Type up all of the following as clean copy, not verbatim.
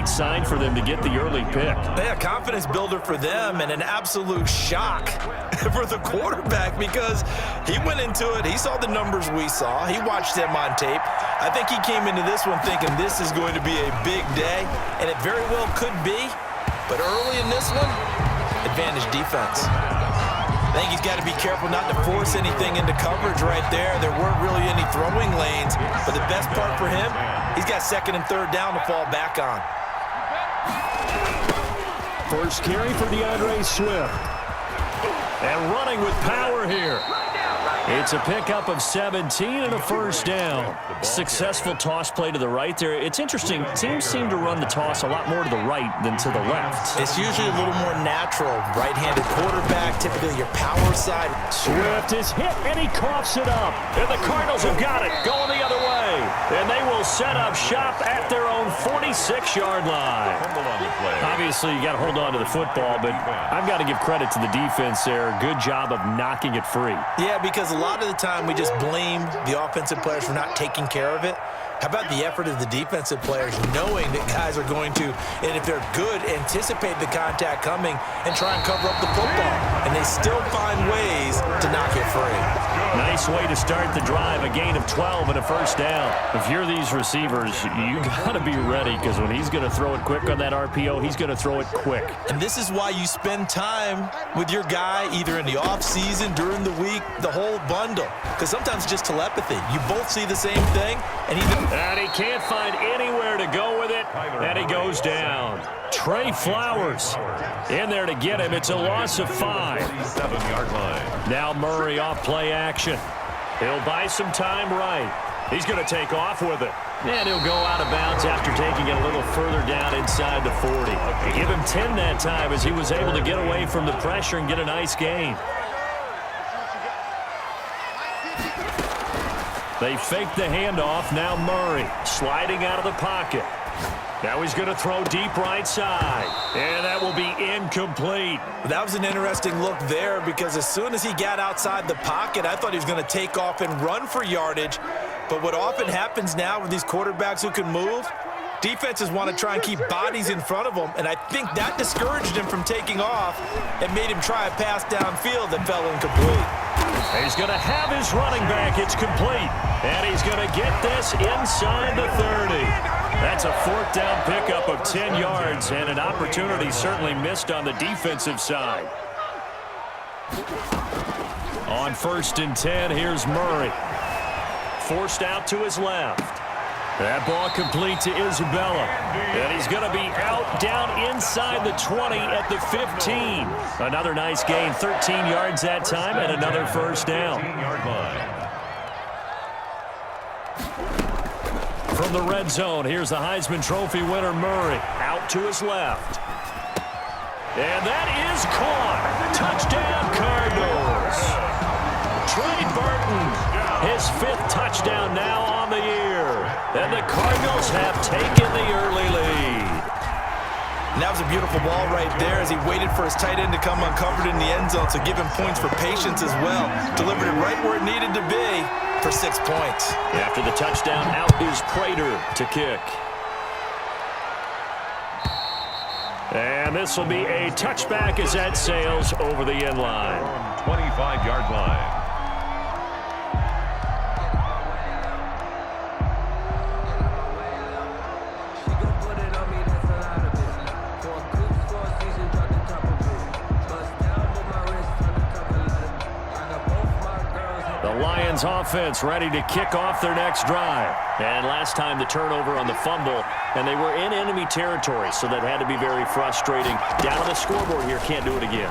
great sign for them to get the early pick. Yeah, confidence builder for them and an absolute shock for the quarterback because he went into it. He saw the numbers we saw. He watched them on tape. I think he came into this one thinking this is going to be a big day, and it very well could be. But early in this one, advantage defense. I think he's got to be careful not to force anything into coverage right there. There weren't really any throwing lanes, but the best part for him, he's got second and third down to fall back on. First carry for DeAndre Swift. And running with power here. It's a pickup of 17 and a first down. Successful toss play to the right there. It's interesting. Teams seem to run the toss a lot more to the right than to the left. It's usually a little more natural. Right-handed quarterback, typically your power side. Swift is hit, and he coughs it up. And the Cardinals have got it, going the other way. And they will set up shop at their own 46-yard line. Obviously, you got to hold on to the football, but I've got to give credit to the defense there. Good job of knocking it free. Yeah, because a lot of the time we just blame the offensive players for not taking care of it. How about the effort of the defensive players knowing that guys are going to, and if they're good, anticipate the contact coming and try and cover up the football. And they still find ways to knock it free. Nice way to start the drive, a gain of 12 and a first down. If you're these receivers, you got to be ready because when he's going to throw it quick on that RPO, he's going to throw it quick. And this is why you spend time with your guy either in the offseason, during the week, the whole bundle. Because sometimes it's just telepathy. You both see the same thing, and and he can't find anywhere to go with it, and he goes down. Trey Flowers in there to get him. It's a loss of 5. 7-yard line. Now Murray off play action. He'll buy some time right. He's going to take off with it. And he'll go out of bounds after taking it a little further down inside the 40. Give him 10 that time as he was able to get away from the pressure and get a nice gain. They fake the handoff. Now Murray sliding out of the pocket. Now he's going to throw deep right side. And that will be incomplete. That was an interesting look there because as soon as he got outside the pocket, I thought he was going to take off and run for yardage. But what often happens now with these quarterbacks who can move, defenses want to try and keep bodies in front of them, and I think that discouraged him from taking off and made him try a pass downfield that fell incomplete. He's going to have his running back. It's complete. And he's going to get this inside the 30. That's a fourth down pickup of 10 yards and an opportunity certainly missed on the defensive side. On 1st and 10, here's Murray. Forced out to his left. That ball complete to Isabella. And he's going to be out down inside the 20 at the 15. Another nice gain, 13 yards that time, and another first down. From the red zone, here's the Heisman Trophy winner, Murray. Out to his left. And that is caught. Touchdown, Cardinals. Trey Burton, his 5th touchdown now on the year. And the Cardinals have taken the early lead. And that was a beautiful ball right there as he waited for his tight end to come uncovered in the end zone, so give him points for patience as well. Delivered it right where it needed to be for 6 points. After the touchdown, out is Prater to kick. And this will be a touchback as that sails over the end line. 25-yard line. Lions offense ready to kick off their next drive. And last time the turnover on the fumble, and they were in enemy territory, so that had to be very frustrating. Down on the scoreboard here, can't do it again.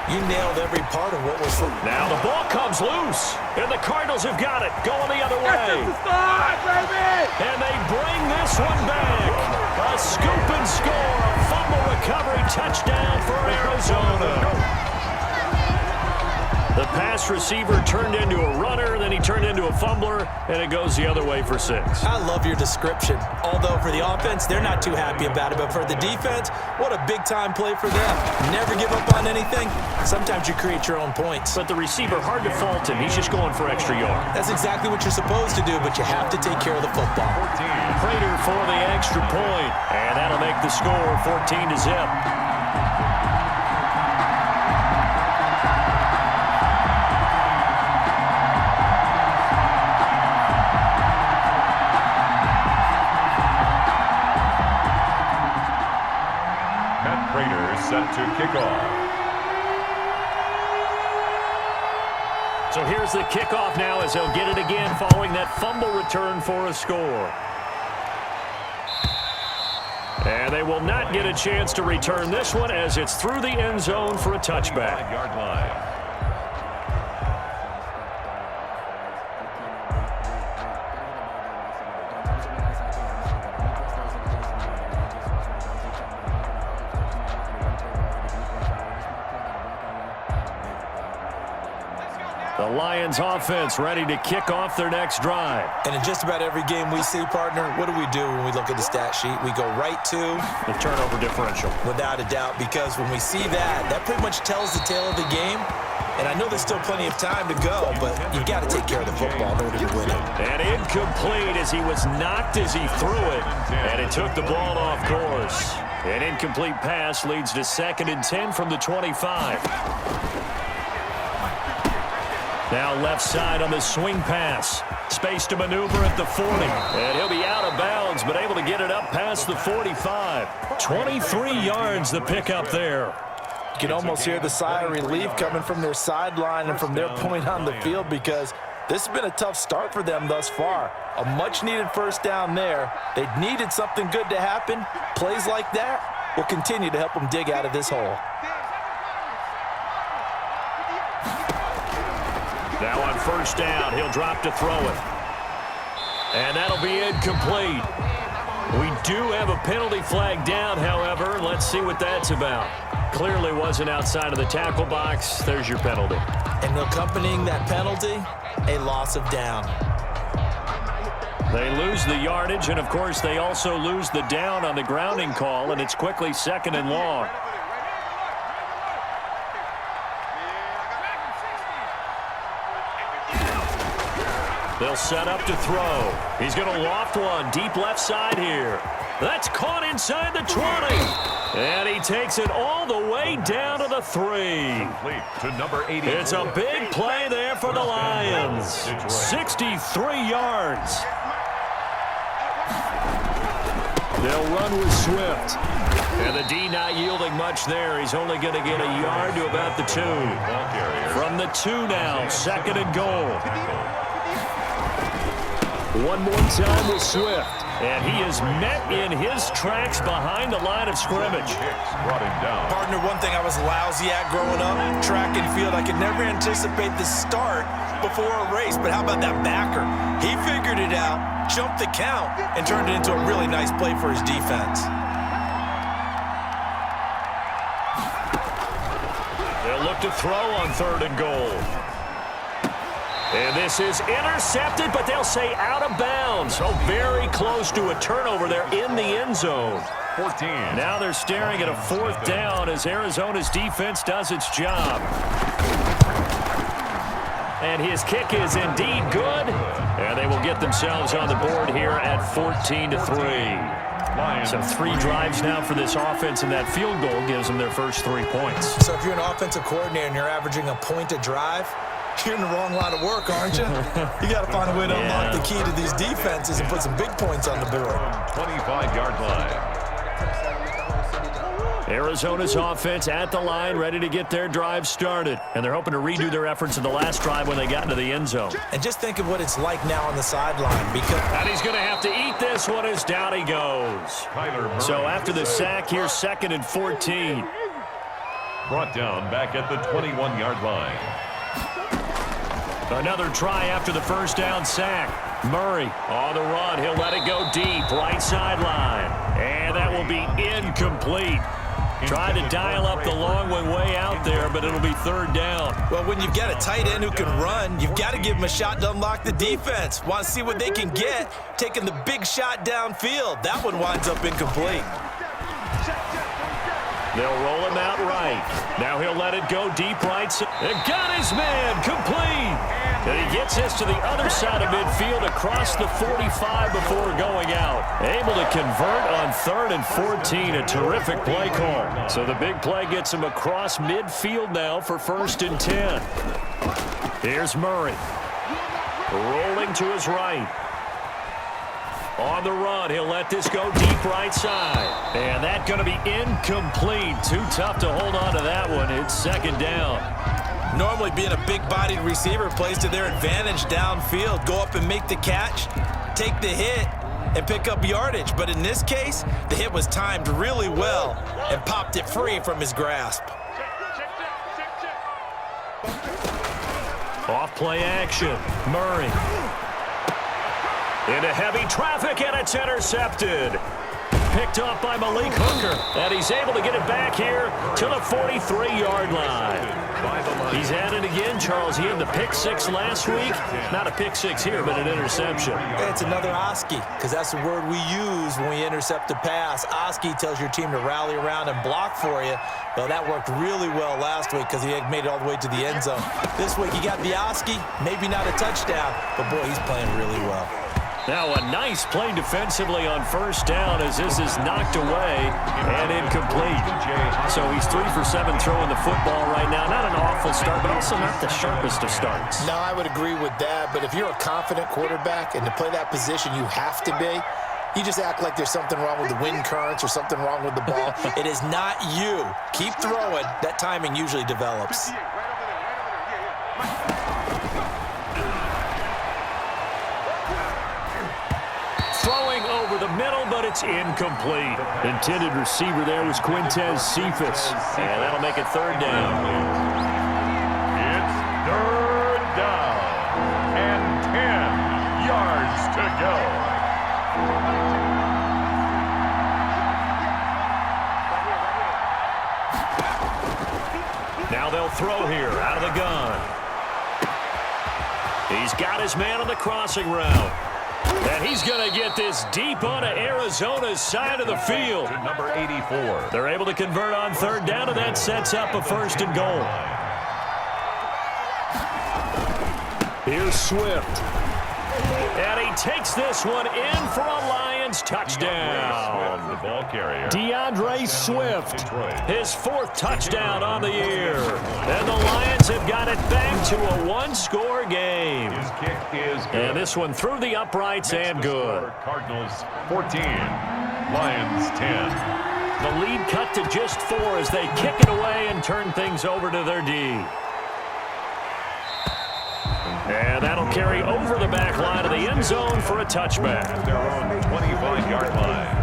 You nailed every part of what was from. Now the ball comes loose, and the Cardinals have got it, going the other way. And they bring this one back. A scoop and score, a fumble recovery touchdown for Arizona. The pass receiver turned into a runner, then he turned into a fumbler, and it goes the other way for 6. I love your description. Although for the offense, they're not too happy about it. But for the defense, what a big-time play for them. Never give up on anything. Sometimes you create your own points. But the receiver, hard to fault him. He's just going for extra yard. That's exactly what you're supposed to do, but you have to take care of the football. 14. Prater for the extra point, and that'll make the score 14-0. Set to kick off. So here's the kickoff now as he'll get it again following that fumble return for a score. And they will not get a chance to return this one as it's through the end zone for a touchback. 5-yard line. The Lions offense ready to kick off their next drive. And in just about every game we see, partner, what do we do when we look at the stat sheet? We go right to the turnover differential. Without a doubt, because when we see that, that pretty much tells the tale of the game. And I know there's still plenty of time to go, but you've got to take care of the football in order to win it. And incomplete as he was knocked as he threw it. And it took the ball off course. An incomplete pass leads to 2nd and 10 from the 25. Now left side on the swing pass. Space to maneuver at the 40. And he'll be out of bounds, but able to get it up past the 45. 23 yards the pickup there. You can almost hear the sigh of relief coming from their sideline and from their point on the field, because this has been a tough start for them thus far. A much-needed first down there. They needed something good to happen. Plays like that will continue to help them dig out of this hole. Now on first down, he'll drop to throw it. And that'll be incomplete. We do have a penalty flag down, however. Let's see what that's about. Clearly wasn't outside of the tackle box. There's your penalty. And accompanying that penalty, a loss of down. They lose the yardage, and of course they also lose the down on the grounding call, and it's quickly 2nd and long. They'll set up to throw. He's going to loft one deep left side here. That's caught inside the 20. And he takes it all the way down to the 3. To number 80. It's a big play there for the Lions. 63 yards. They'll run with Swift. And the D not yielding much there. He's only going to get a yard to about the 2. From the 2 now, 2nd and goal. One more time with Swift. And he is met in his tracks behind the line of scrimmage. Brought him down. Partner, one thing I was lousy at growing up, track and field. I could never anticipate the start before a race, but how about that backer? He figured it out, jumped the count, and turned it into a really nice play for his defense. They'll look to throw on 3rd and goal. And this is intercepted, but they'll say out of bounds. So very close to a turnover there in the end zone. 14. Now they're staring at a 4th down as Arizona's defense does its job. And his kick is indeed good. And they will get themselves on the board here at 14-3. So 3 drives now for this offense, and that field goal gives them their first 3 points. So if you're an offensive coordinator and you're averaging a point a drive, you're in the wrong line of work, aren't you? You got to find a way to unlock the key to these defenses and put some big points on the board. 25-yard line. Arizona's offense at the line, ready to get their drive started. And they're hoping to redo their efforts in the last drive when they got into the end zone. And just think of what it's like now on the sideline. Because and he's going to have to eat this one as down he goes. So after the sack, here's 2nd and 14. Brought down back at the 21-yard line. Another try after the first down sack. Murray on the run. He'll let it go deep. Right sideline. And that will be incomplete. Tried to dial up the long one way out there, but it'll be 3rd down. Well, when you've got a tight end who can run, you've got to give him a shot to unlock the defense. Want to see what they can get, taking the big shot downfield. That one winds up incomplete. They'll roll him out right. Now he'll let it go deep right side. And got his man complete. And he gets this to the other side of midfield across the 45 before going out. Able to convert on 3rd and 14. A terrific play call. So the big play gets him across midfield now for 1st and 10. Here's Murray. Rolling to his right. On the run, he'll let this go deep right side. And that's going to be incomplete. Too tough to hold on to that one. It's 2nd down. Normally being a big-bodied receiver plays to their advantage downfield. Go up and make the catch, take the hit, and pick up yardage. But in this case, the hit was timed really well and popped it free from his grasp. Off play action. Murray. Into heavy traffic, and it's intercepted. Picked up by Malik Hooker, and he's able to get it back here to the 43-yard line. He's at it again, Charles. He had the pick 6 last week. Not a pick 6 here, but an interception. Yeah, it's another Oski, because that's the word we use when we intercept a pass. Oski tells your team to rally around and block for you. Well, that worked really well last week because he had made it all the way to the end zone. This week, you got the Oski, maybe not a touchdown, but boy, he's playing really well. Now a nice play defensively on 1st down as this is knocked away and incomplete. So he's 3 for 7 throwing the football right now. Not an awful start, but also not the sharpest of starts. No, I would agree with that. But if you're a confident quarterback and to play that position you have to be, you just act like there's something wrong with the wind currents or something wrong with the ball. It is not you. Keep throwing. That timing usually develops. Throwing over the middle, but it's incomplete. Intended receiver there was Quintez Cephas. And that'll make it 3rd down. It's 3rd down and 10 yards to go. Now they'll throw here out of the gun. He's got his man on the crossing route. And he's going to get this deep onto Arizona's side of the field. To number 84. They're able to convert on 3rd down, and that sets up a 1st and goal. Here's Swift. And he takes this one in for a Lions touchdown. The ball carrier. DeAndre Swift, his 4th touchdown on the year. And the Lions have got it back to a 1-score game. His kick is good. And this one through the uprights and good. Cardinals 14, Lions 10. The lead cut to just 4 as they kick it away and turn things over to their D. And that'll carry over the back line of the end zone for a touchback. Their own 25-yard line.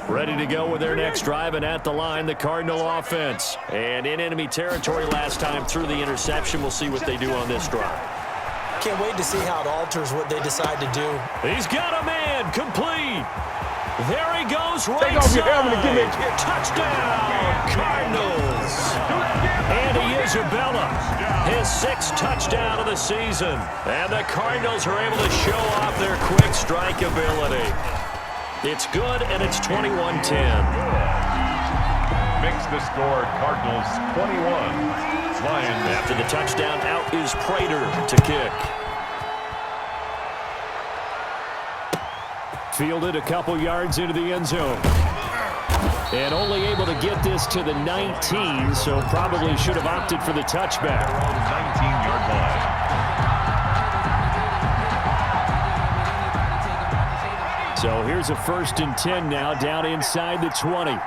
Ready to go with their next drive, and at the line, the Cardinal offense. And in enemy territory last time through the interception. We'll see what they do on this drive. Can't wait to see how it alters what they decide to do. He's got a man, complete. There he goes, right side. Touchdown, Cardinals. Andy Isabella, his 6th touchdown of the season. And the Cardinals are able to show off their quick strike ability. It's good, and it's 21-10. Makes the score Cardinals 21. Lions. After the touchdown, out is Prater to kick. Fielded a couple yards into the end zone. And only able to get this to the 19, so probably should have opted for the touchback. 19-yard line. So here's a 1st and 10 now, down inside the 20.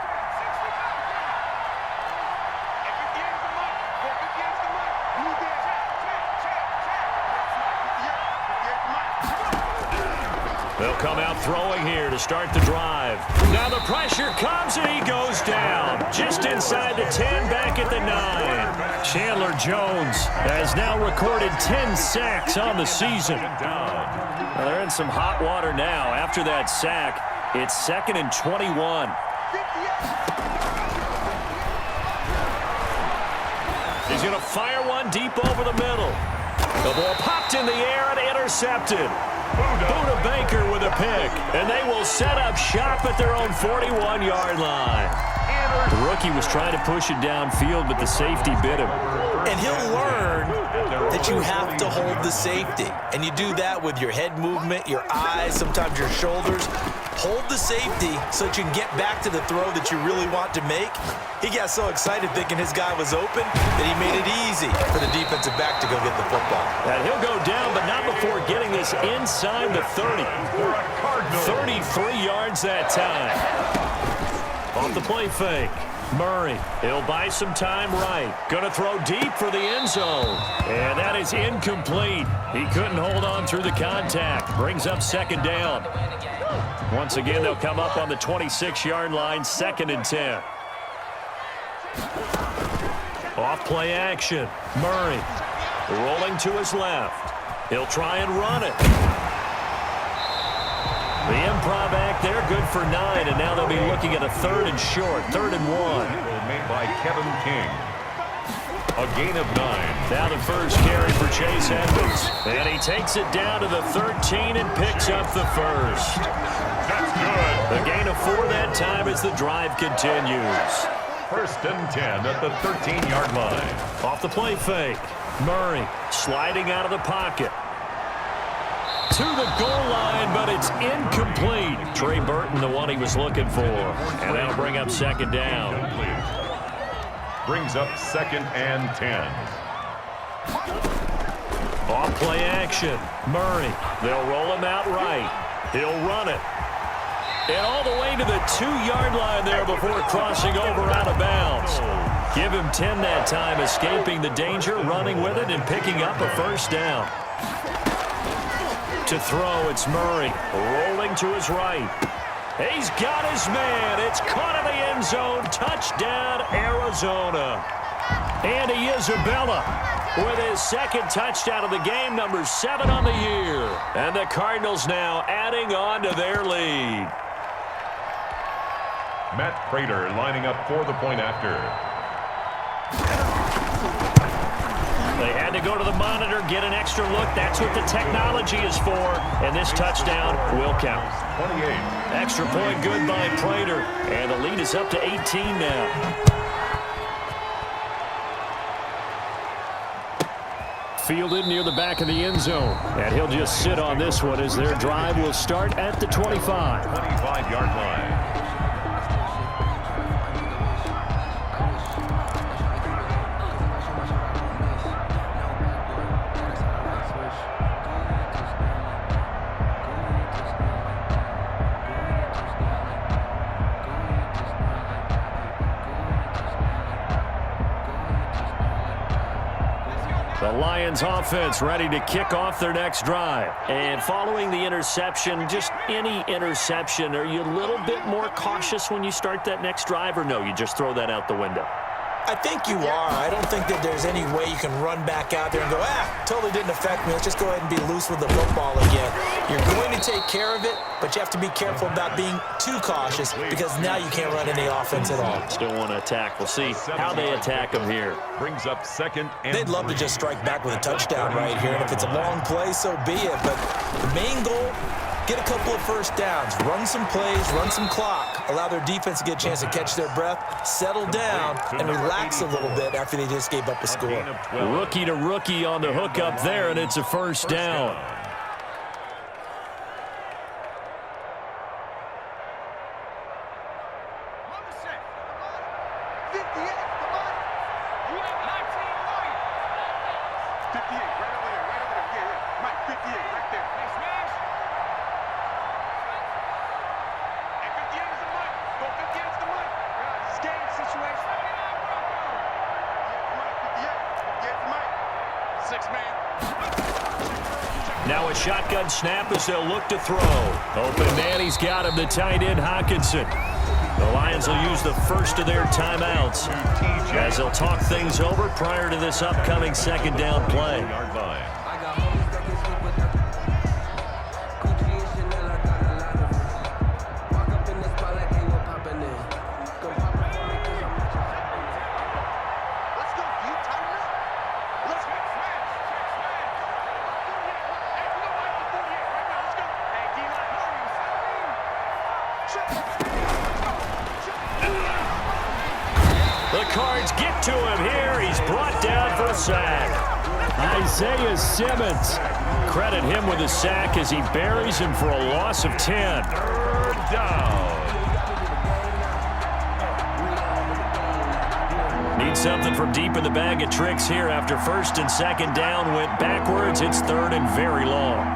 They'll come out throwing here to start the drive. Now the pressure comes, and he goes down. Just inside the 10, back at the 9. Chandler Jones has now recorded 10 sacks on the season. Well, they're in some hot water now. After that sack, it's 2nd and 21. He's going to fire one deep over the middle. The ball popped in the air and intercepted. Buda Baker with a pick, and they will set up shop at their own 41-yard line. The rookie was trying to push it downfield, but the safety bit him. And he'll learn that you have to hold the safety. And you do that with your head movement, your eyes, sometimes your shoulders. Hold the safety so that you can get back to the throw that you really want to make. He got so excited thinking his guy was open that he made it easy for the defensive back to go get the football. And he'll go down, but not before getting this inside the 30. 33 yards that time. Off the play fake. Murray, he'll buy some time right. Gonna throw deep for the end zone. And that is incomplete. He couldn't hold on through the contact. Brings up second down. Once again, they'll come up on the 26-yard line, 2nd and 10. Off play action. Murray rolling to his left. He'll try and run it. The improv act there, good for 9, and now they'll be looking at a 3rd and short, 3rd and 1. Made by Kevin King. A gain of 9. Now the first carry for Chase Edmonds. And he takes it down to the 13 and picks up the first. That's good. The gain of 4 that time as the drive continues. 1st and 10 at the 13-yard line. Off the play fake. Murray sliding out of the pocket. To the goal line, but it's incomplete. Trey Burton, the one he was looking for. And that'll bring up 2nd down. Brings up 2nd and 10. Off play action. Murray. They'll roll him out right. He'll run it. And all the way to the 2-yard line there before crossing over out of bounds. Give him 10 that time, escaping the danger, running with it, and picking up a first down. To throw, it's Murray, rolling to his right. He's got his man. It's caught in the end zone. Touchdown, Arizona. Andy Isabella with his 2nd touchdown of the game, number 7 on the year. And the Cardinals now adding on to their lead. Matt Prater lining up for the point after. They had to go to the monitor, get an extra look. That's what the technology is for. And this touchdown will count. 28. Extra point good by Prater. And the lead is up to 18 now. Fielded near the back of the end zone. And he'll just sit on this one as their drive will start at the 25. 25-yard line. The Lions offense ready to kick off their next drive. And following the interception, just any interception, are you a little bit more cautious when you start that next drive, or no, you just throw that out the window? I think you are. I don't think that there's any way you can run back out there and go, totally didn't affect me. Let's just go ahead and be loose with the football again. You're going to take care of it, but you have to be careful about being too cautious because now you can't run any offense at all. Still want to attack. We'll see how they attack them here. Brings up 2nd and They'd love to just strike back with a touchdown right here, and if it's a long play, so be it. But the main goal, get a couple of first downs, run some plays, run some clock, allow their defense to get a chance to catch their breath, settle down, and relax a little bit after they just gave up a score. Rookie to rookie on the hook up there, and it's a first down. Now a shotgun snap as they'll look to throw. Open man, he's got him, the tight end, Hockenson. The Lions will use the first of their timeouts as they'll talk things over prior to this upcoming 2nd down play. get to him here. He's brought down for a sack. Isaiah Simmons. Credit him with a sack as he buries him for a loss of 10. Third down. Need something from deep in the bag of tricks here after first and second down went backwards. It's third and very long.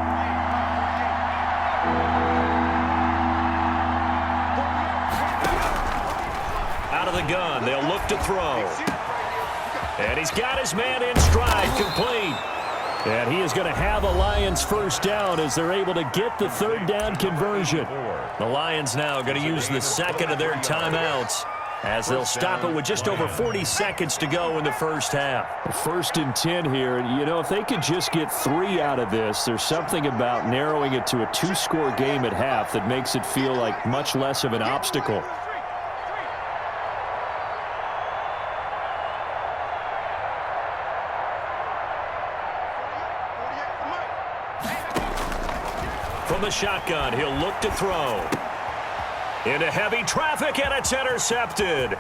Out of the gun, they'll look to throw. And he's got his man in stride, complete. And he is going to have a Lions first down as they're able to get the third down conversion. The Lions now going to use the second of their timeouts as they'll stop it with just over 40 seconds to go in the first half. First and 10 here. You know, if they could just get 3 out of this, there's something about narrowing it to a 2-score game at half that makes it feel like much less of an obstacle. From the shotgun, he'll look to throw. Into heavy traffic, and it's intercepted.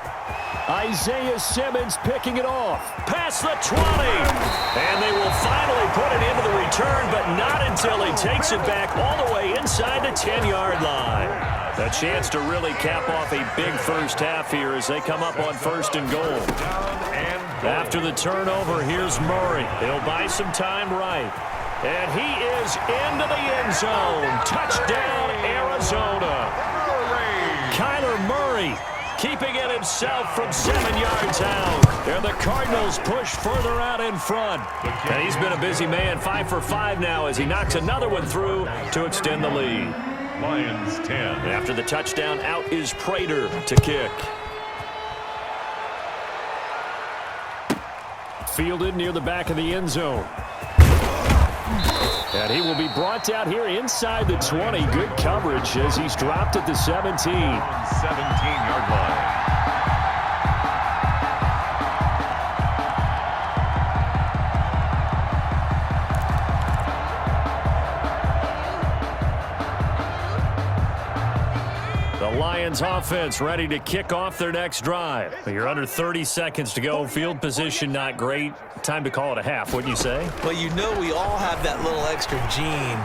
Isaiah Simmons picking it off. Past the 20. And they will finally put it into the return, but not until he takes it back all the way inside the 10-yard line. A chance to really cap off a big first half here as they come up on first and goal. After the turnover, here's Murray. He'll buy some time right. And he is into the end zone. Touchdown, Arizona. Kyler Murray keeping it himself from 7 yards out. And the Cardinals push further out in front. And he's been a busy man, 5 for 5 now as he knocks another one through to extend the lead. Lions 10. After the touchdown, out is Prater to kick. Fielded near the back of the end zone. And he will be brought down here inside the 20. Good coverage as he's dropped at the 17. 17-yard line. The Lions offense ready to kick off their next drive. You're under 30 seconds to go. Field position not great. Time to call it a half, wouldn't you say? Well, you know we all have that little extra gene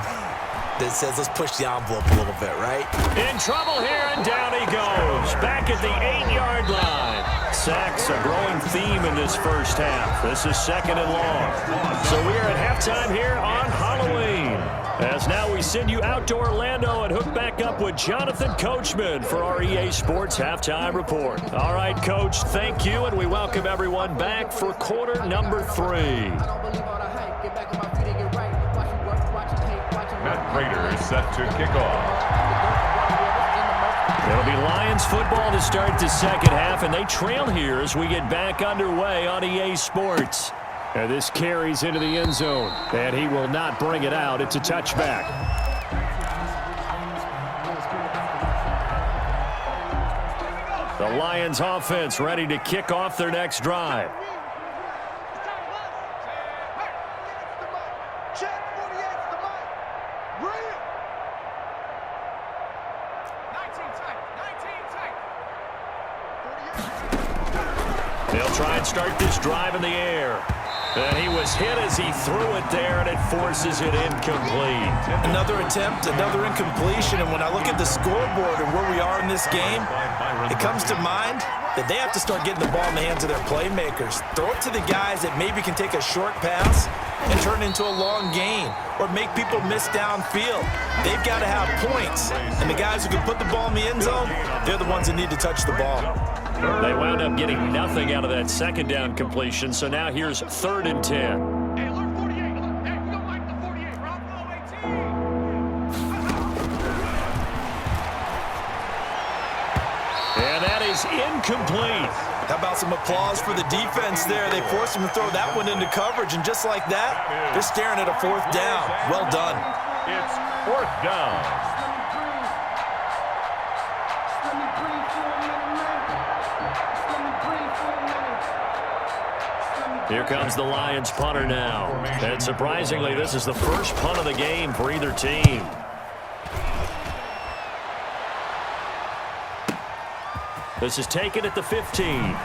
that says let's push the envelope a little bit, right? In trouble here, and down he goes. Back at the 8-yard line. Sacks, a growing theme in this first half. This is second and long. So we are at halftime here on Halloween. As now we send you out to Orlando and hook back up with Jonathan Coachman for our EA Sports Halftime Report. All right, Coach, thank you, and we welcome everyone back for quarter number 3. Matt Prater is set to kick off. It'll be Lions football to start the second half, and they trail here as we get back underway on EA Sports. And this carries into the end zone, and he will not bring it out. It's a touchback. The Lions offense ready to kick off their next drive. They'll try and start this drive in the air. And he was hit as he threw it there, and it forces it incomplete. Another attempt, another incompletion, and when I look at the scoreboard and where we are in this game, it comes to mind that they have to start getting the ball in the hands of their playmakers. Throw it to the guys that maybe can take a short pass and turn it into a long gain or make people miss downfield. They've got to have points, and the guys who can put the ball in the end zone, they're the ones that need to touch the ball. They wound up getting nothing out of that second down completion, so now here's 3rd and 10. And that is incomplete. How about some applause for the defense there? They forced him to throw that one into coverage, and just like that, they're staring at a 4th down. Well done. It's 4th down. Here comes the Lions punter now. And surprisingly, this is the first punt of the game for either team. This is taken at the 15.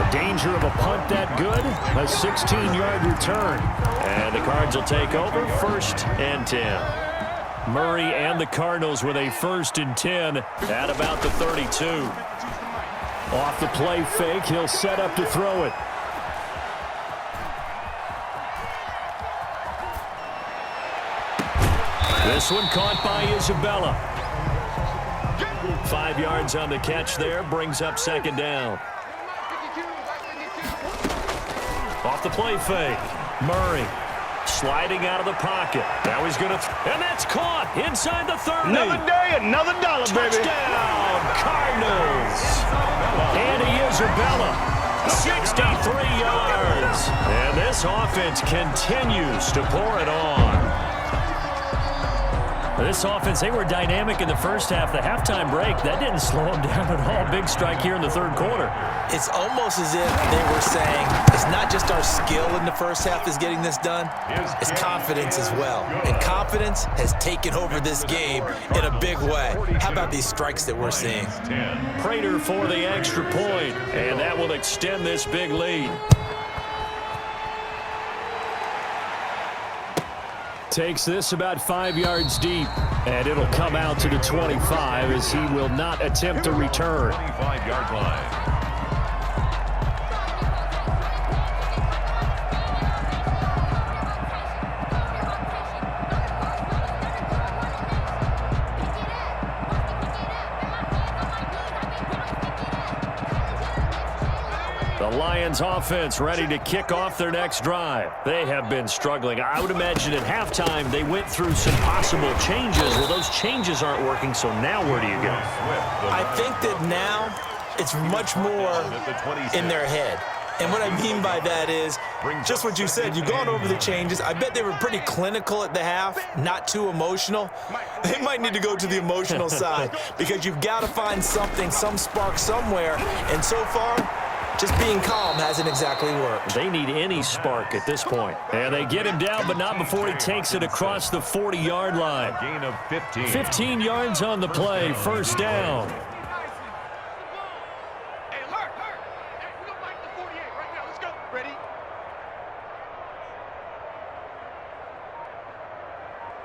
The danger of a punt that good, a 16-yard return. And the Cards will take over, 1st and 10. Murray and the Cardinals with a 1st and 10 at about the 32. Off the play fake, he'll set up to throw it. This one caught by Isabella. 5 yards on the catch there, brings up 2nd down. Off the play fake, Murray sliding out of the pocket. Now he's going to, and that's caught inside the 30. Another day, another dollar, baby. Touchdown, Cardinals. Andy Isabella, 63 yards. And this offense continues to pour it on. This offense, they were dynamic in the first half. The halftime break, that didn't slow them down at all. Big strike here in the 3rd quarter. It's almost as if they were saying, it's not just our skill in the first half is getting this done, it's confidence as well. And confidence has taken over this game in a big way. How about these strikes that we're seeing? Prater for the extra point, and that will extend this big lead. Takes this about 5 yards deep, and it'll come out to the 25 as he will not attempt to return. 25-yard line. The Lions offense ready to kick off their next drive. They have been struggling. I would imagine at halftime they went through some possible changes. Well, those changes aren't working, so now where do you go? I think that now it's much more in their head. And what I mean by that is just what you said. You've gone over the changes. I bet they were pretty clinical at the half, not too emotional. They might need to go to the emotional side because you've got to find something, some spark somewhere. And so far, just being calm hasn't exactly worked. They need any spark at this point. And they get him down, but not before he takes it across the 40-yard line. Gain of 15. 15 yards on the play, 1st down. Hey, alert! Hey, we're going to fight the 48 right now. Let's go. Ready?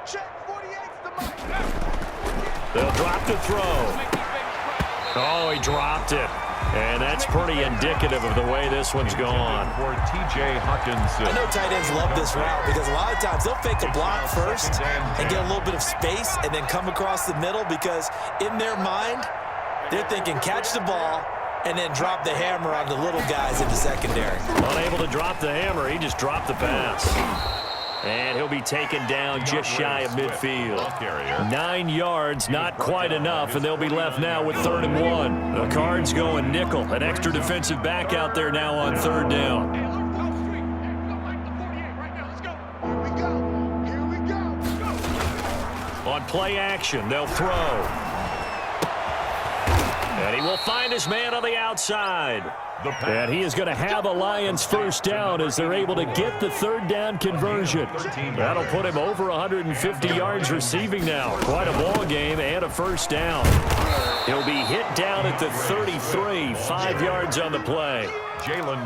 Check 48's the mic. They'll drop the throw. Oh, he dropped it. And that's pretty indicative of the way this one's gone. For T.J. Hawkinson. I know tight ends love this route because a lot of times they'll fake a block first and get a little bit of space and then come across the middle because in their mind, they're thinking catch the ball and then drop the hammer on the little guys in the secondary. Unable to drop the hammer, he just dropped the pass. And he'll be taken down just shy of midfield. 9 yards, not quite enough, and they'll be left now with 3rd and 1. The Cards going nickel, an extra defensive back out there now on 3rd down. Hey, alert! Cross the street. Hey, we're going to fight the 48 right now. Let's go. Here we go. Go. On play action, they'll throw. And he will find his man on the outside. And he is going to have a Lions 1st down as they're able to get the 3rd down conversion. That'll put him over 150 yards receiving now. Quite a ball game and a 1st down. He'll be hit down at the 33, 5 yards on the play.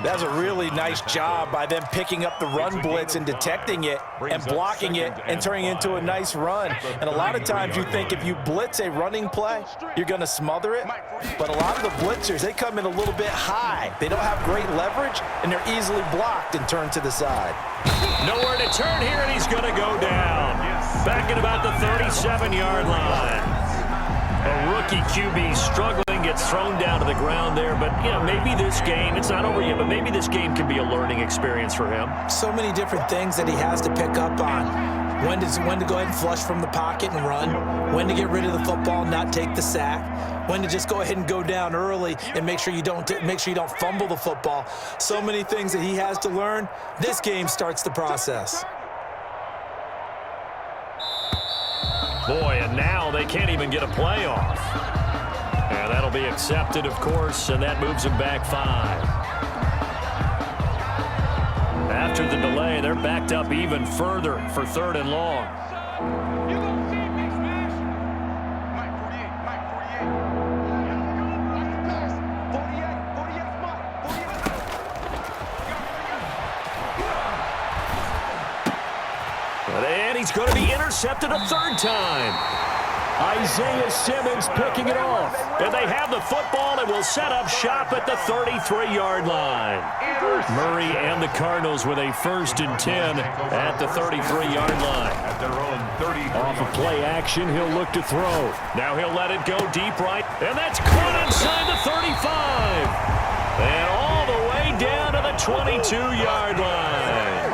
That's a really nice job by them picking up the run blitz and detecting it and blocking it and turning it into a nice run. And a lot of times you think if you blitz a running play, you're going to smother it. But a lot of the blitzers, they come in a little bit high. They don't have great leverage, and they're easily blocked and turned to the side. Nowhere to turn here, and he's going to go down. Back at about the 37-yard line. A rookie QB struggling, gets thrown down to the ground there. But, you know, maybe this game, it's not over yet, but maybe this game can be a learning experience for him. So many different things that he has to pick up on. When to go ahead and flush from the pocket and run. When to get rid of the football and not take the sack. When to just go ahead and go down early and make sure you don't fumble the football. So many things that he has to learn. This game starts the process. Boy, and now they can't even get a playoff. And that'll be accepted, of course, and that moves them back 5. After the delay, they're backed up even further for 3rd and long. You gonna see me smash? Mike 48, Mike 48. Watch the pass. 48, 48's Mike. 48. And he's going to be intercepted a third time. Isaiah Simmons picking it off. And they have the football and will set up shop at the 33-yard line. Murray and the Cardinals with a 1st and 10 at the 33-yard line. At their own 33. Off of play action, he'll look to throw. Now he'll let it go deep right. And that's caught inside the 35. And all the way down to the 22-yard line.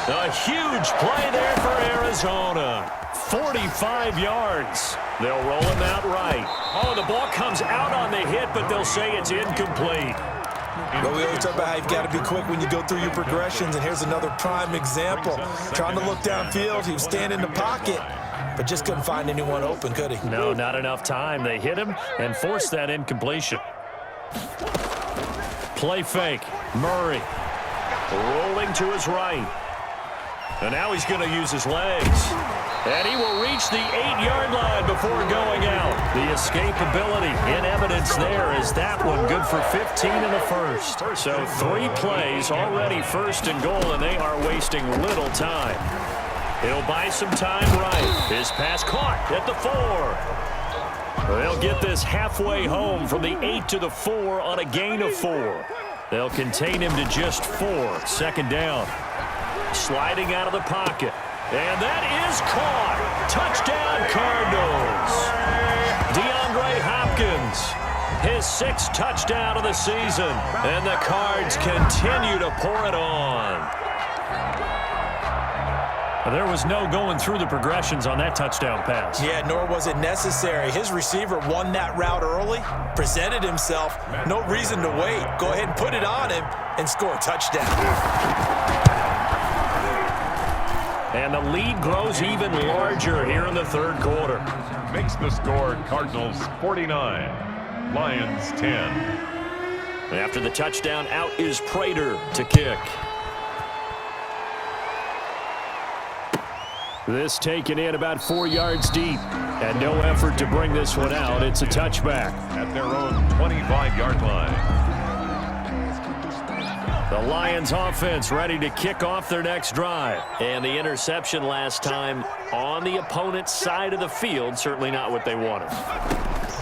A huge play there for Arizona. 45 yards. They'll roll him out right. Oh, the ball comes out on the hit, but they'll say it's incomplete. But we always talk about how you've got to be quick when you go through your progressions, and here's another prime example. Trying to look downfield, he was standing in the pocket, but just couldn't find anyone open, could he? No, not enough time. They hit him and forced that incompletion. Play fake. Murray rolling to his right. And now he's going to use his legs. And he will reach the 8-yard line before going out. The escapability in evidence there is that one good for 15 in the first. So 3 plays already 1st and goal, and they are wasting little time. He'll buy some time right. His pass caught at the 4. They'll get this halfway home from the 8 to the 4 on a gain of 4. They'll contain him to just 4. 2nd down. Sliding out of the pocket. And that is caught. Touchdown, Cardinals. DeAndre Hopkins, his 6th touchdown of the season. And the Cards continue to pour it on. There was no going through the progressions on that touchdown pass. Yeah, nor was it necessary. His receiver won that route early, presented himself. No reason to wait. Go ahead and put it on him and score a touchdown. And the lead grows even larger here in the 3rd quarter. Makes the score Cardinals 49, Lions 10. After the touchdown, out is Prater to kick. This taken in about 4 yards deep. And no effort to bring this one out. It's a touchback. At their own 25-yard line. The Lions offense ready to kick off their next drive. And the interception last time on the opponent's side of the field, certainly not what they wanted.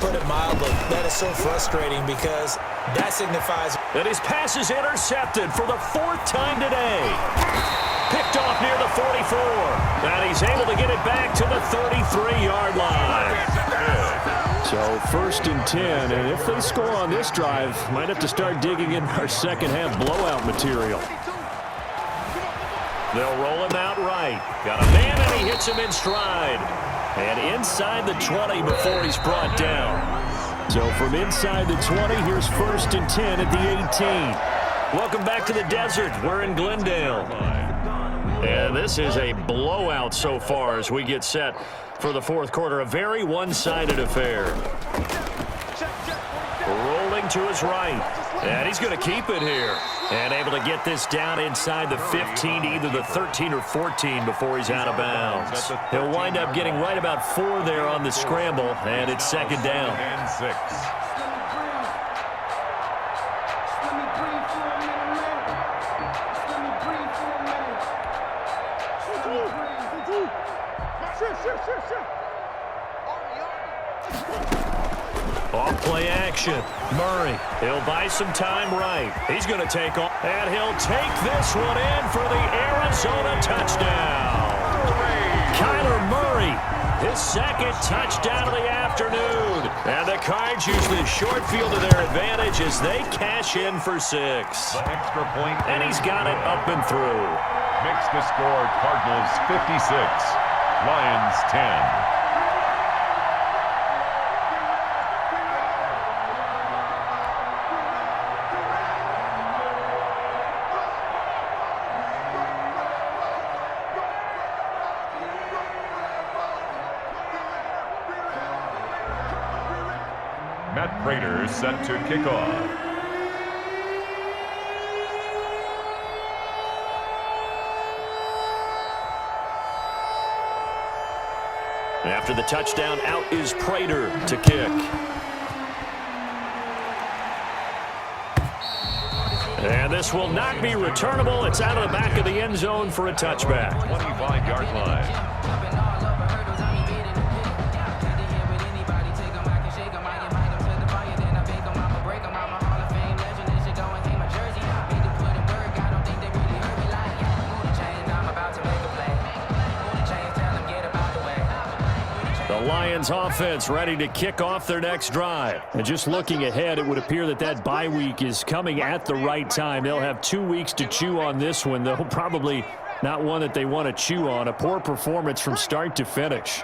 Put it mildly, that is so frustrating because that signifies that his pass is intercepted for the 4th time today. Picked off near the 44. And he's able to get it back to the 33-yard line. So 1st and 10, and if they score on this drive, might have to start digging in our second-half blowout material. They'll roll him out right. Got a man, and he hits him in stride. And inside the 20 before he's brought down. So from inside the 20, here's 1st and 10 at the 18. Welcome back to the desert. We're in Glendale. And this is a blowout so far as we get set for the 4th quarter. A very one-sided affair. Rolling to his right. And he's going to keep it here. And able to get this down inside the 15, either the 13 or 14 before he's out of bounds. He'll wind up getting right about 4 there on the scramble, and it's 2nd down. And 6. Off play action. Murray, he'll buy some time right. He's going to take off, and he'll take this one in for the Arizona touchdown. Kyler Murray, his 2nd touchdown of the afternoon. And the Cards use the short field to their advantage as they cash in for 6. The extra point. And he's got it up and through. Makes the score Cardinals 56, Lions 10. Matt Prater set to kick off. After the touchdown, out is Prater to kick. And this will not be returnable. It's out of the back of the end zone for a touchback. 25-yard line. Lions offense ready to kick off their next drive. And just looking ahead, it would appear that that bye week is coming at the right time. They'll have 2 weeks to chew on this one, though probably not one that they want to chew on. A poor performance from start to finish.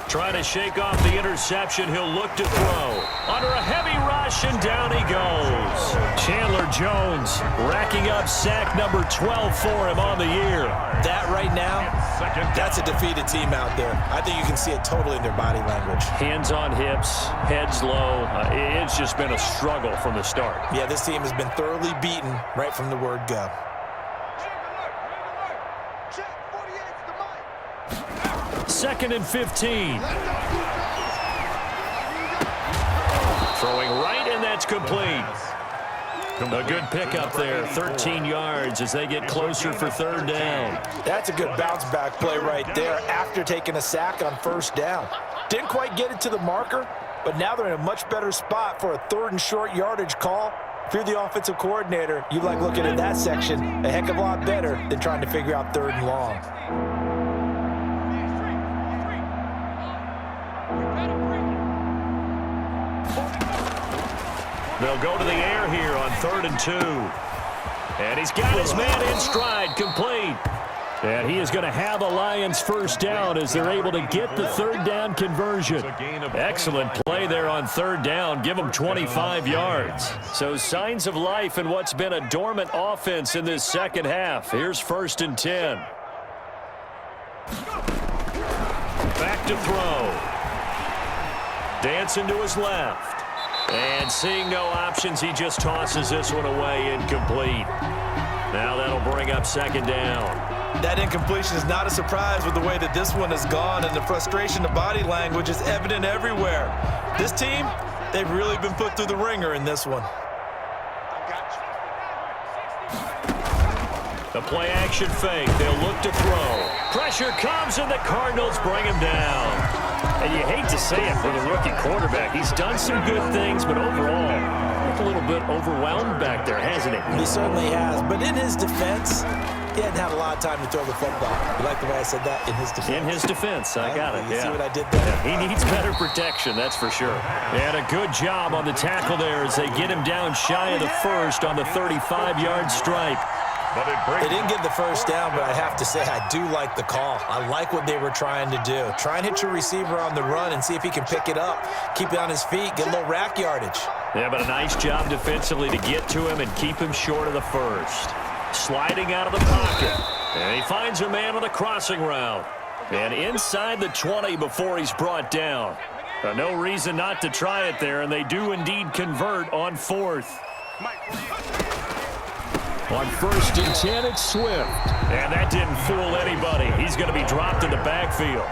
Trying to shake off the interception. He'll look to throw. Under a heavy rush, and down he goes. Chandler Jones racking up sack number 12 for him on the year. That right now, that's a defeated team out there. I think you can see it totally in their body language. Hands on hips, heads low. It's just been a struggle from the start. Yeah, this team has been thoroughly beaten right from the word go. Second and 15. Throwing right, and that's complete. A good pickup there, 13 yards as they get closer for third down. That's a good bounce back play right there after taking a sack on first down. Didn't quite get it to the marker, but now they're in a much better spot for a third and short yardage call. If you're the offensive coordinator, you like looking at that section a heck of a lot better than trying to figure out third and long. They'll go to the air here on 3rd and 2. And he's got his man in stride, complete. And he is going to have a Lions first down as they're able to get the third down conversion. Excellent play there on third down. Give them 25 yards. So signs of life in what's been a dormant offense in this second half. Here's 1st and 10. Back to throw. Dancing to his left. And seeing no options, he just tosses this one away, incomplete. Now that'll bring up 2nd down. That incompletion is not a surprise with the way that this one has gone, and the frustration of body language is evident everywhere. This team, they've really been put through the ringer in this one. The play action fake. They'll look to throw. Pressure comes, and the Cardinals bring him down. And you hate to say it for the rookie quarterback. He's done some good things, but overall, he's a little bit overwhelmed back there, hasn't he? He certainly has. But in his defense, he hadn't had a lot of time to throw the football. You like the way I said that? In his defense. In his defense. I got it. You yeah. see what I did there? Yeah, he needs better protection, that's for sure. And a good job on the tackle there as they get him down shy of the first on the 35-yard stripe. They didn't get the first down, but I have to say I do like the call. I like what they were trying to do. Try and hit your receiver on the run and see if he can pick it up, keep it on his feet, get a little rack yardage. Yeah, but a nice job defensively to get to him and keep him short of the first. Sliding out of the pocket. And he finds a man on the crossing route. And inside the 20 before he's brought down. No reason not to try it there, and they do indeed convert on 4th. On 1st and 10, it's Swift. And that didn't fool anybody. He's going to be dropped in the backfield.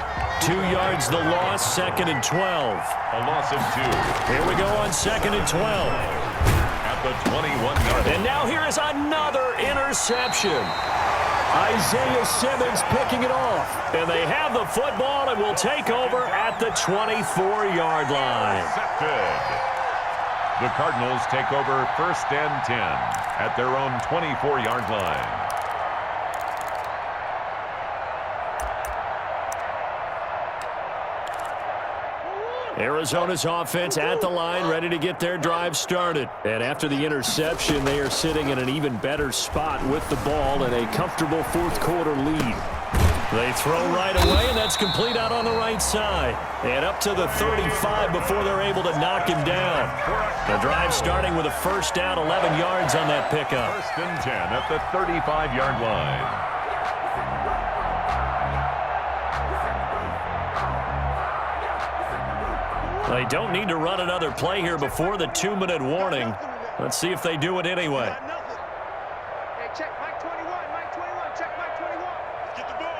2 yards the loss, 2nd and 12. A loss of 2. Here we go on 2nd and 12. At the 21-yard line. And now here is another interception. Isaiah Simmons picking it off. And they have the football and will take over at the 24-yard line. Intercepted. The Cardinals take over 1st and 10 at their own 24-yard line. Arizona's offense at the line, ready to get their drive started. And after the interception, they are sitting in an even better spot with the ball and a comfortable 4th quarter lead. They throw right away, and that's complete out on the right side. And up to the 35 before they're able to knock him down. The drive starting with a first down, 11 yards on that pickup. 1st and 10 at the 35-yard line. They don't need to run another play here before the 2-minute warning. Let's see if they do it anyway. Hey, check Mike 21, Mike 21, check Mike 21. Get the ball.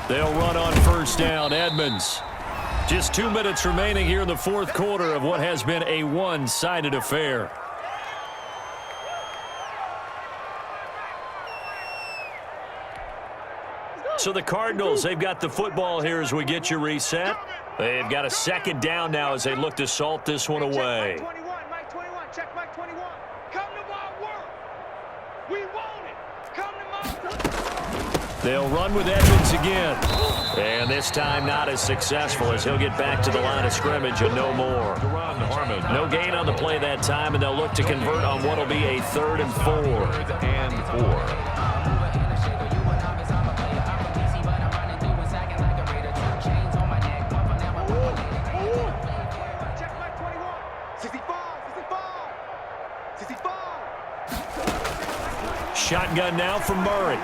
They'll run on first down. Edmonds. Just 2 minutes remaining here in the fourth quarter of what has been a one-sided affair. So the Cardinals, they've got the football here as we get you reset. They've got a second down now as they look to salt this one away. Mike 21, check Mike 21. Come to my work. We want it. Come to my. They'll run with Edmonds again. And this time not as successful as he'll get back to the line of scrimmage and no more. No gain on the play that time, and they'll look to convert on what will be a 3rd and 4. 3rd and 4. Shotgun now from Murray.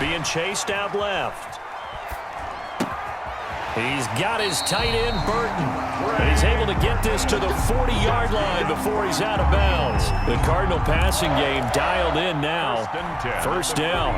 Being chased out left. He's got his tight end, Burton. And he's able to get this to the 40-yard line before he's out of bounds. The Cardinal passing game dialed in now. First down.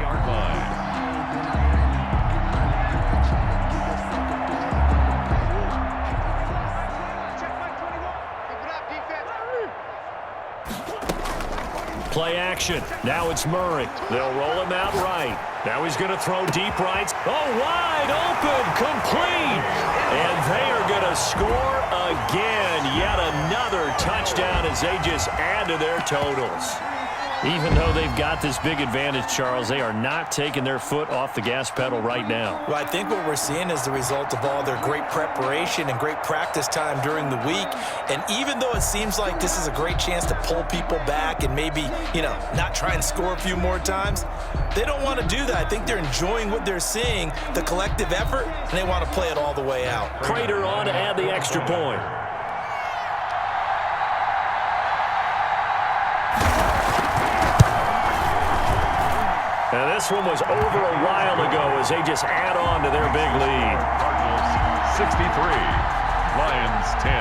Play action. Now it's Murray. They'll roll him out right. Now he's going to throw deep right. Oh, wide open. Complete. And they are going to score again. Yet another touchdown as they just add to their totals. Even though they've got this big advantage, Charles, they are not taking their foot off the gas pedal right now. Well, I think what we're seeing is the result of all their great preparation and great practice time during the week. And even though it seems like this is a great chance to pull people back and maybe, not try and score a few more times, they don't want to do that. I think they're enjoying what they're seeing, the collective effort, and they want to play it all the way out. Prater on to add the extra point. And this one was over a while ago as they just add on to their big lead. Cardinals 63, Lions 10.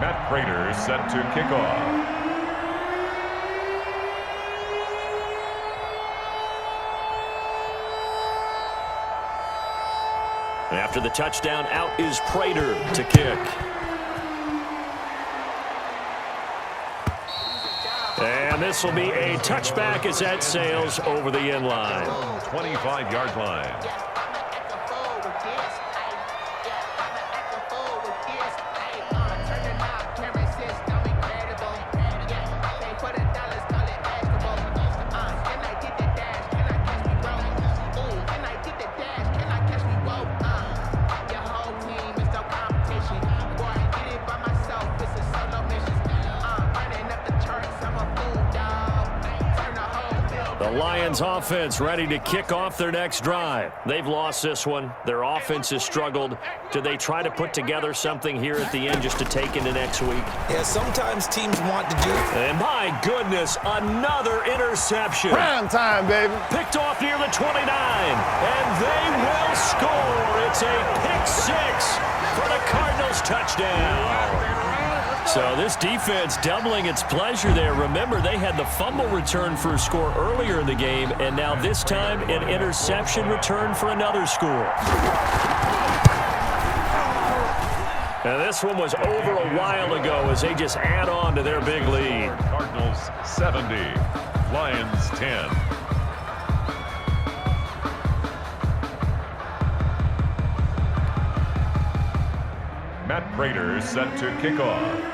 Matt Prater set to kick off. After the touchdown, out is Prater to kick. And this will be a touchback as that sails over the end line. 25-yard line. Lions offense ready to kick off their next drive. They've lost this one. Their offense has struggled. Do they try to put together something here at the end just to take into next week? Yeah, sometimes teams want to do it. And my goodness, another interception. Prime time, baby. Picked off near the 29. And they will score. It's a pick six for the Cardinals touchdown. So this defense doubling its pleasure there. Remember, they had the fumble return for a score earlier in the game, and now this time an interception return for another score. And this one was over a while ago as they just add on to their big lead. Cardinals 70, Lions 10. Matt Prater set to kick off.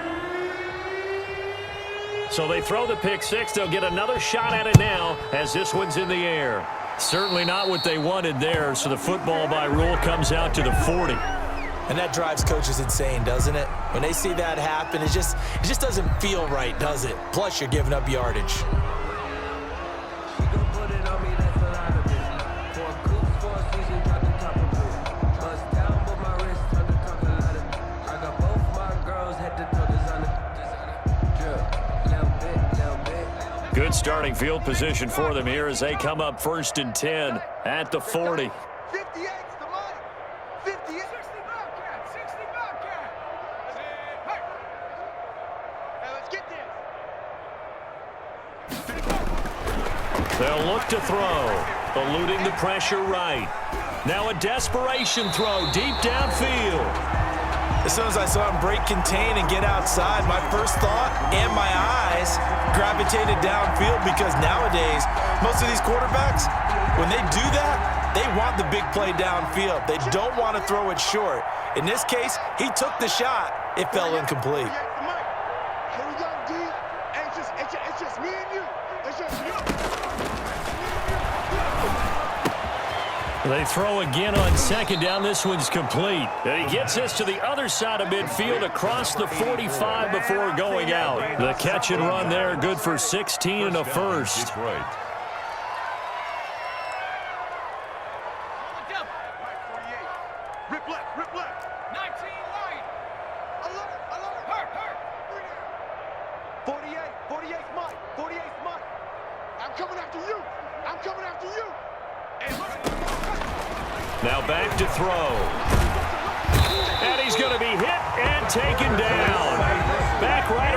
So they throw the pick six. They'll get another shot at it now as this one's in the air. Certainly not what they wanted there, so the football by rule comes out to the 40. And that drives coaches insane, doesn't it? When they see that happen, it just doesn't feel right, does it? Plus, you're giving up yardage. Good starting field position for them here as they come up 1st and 10 at the 40. 58's the money. 58. 60 Bobcat. 60 Bobcat. Hey, let's get this. They'll look to throw. Eluding the pressure right. Now a desperation throw deep downfield. As soon as I saw him break contain and get outside, my first thought and my eyes gravitated downfield, because nowadays, most of these quarterbacks, when they do that, they want the big play downfield. They don't want to throw it short. In this case, he took the shot. It fell incomplete. Here we go, D. It's just me and you. It's just you. They throw again on second down. This one's complete. And he gets this to the other side of midfield across the 45 before going out. The catch and run there, good for 16 and a first. Rip left. 19 wide. Alert. Hurt. 48's Mike. I'm coming after you. Now back to throw. And he's going to be hit and taken down. Back right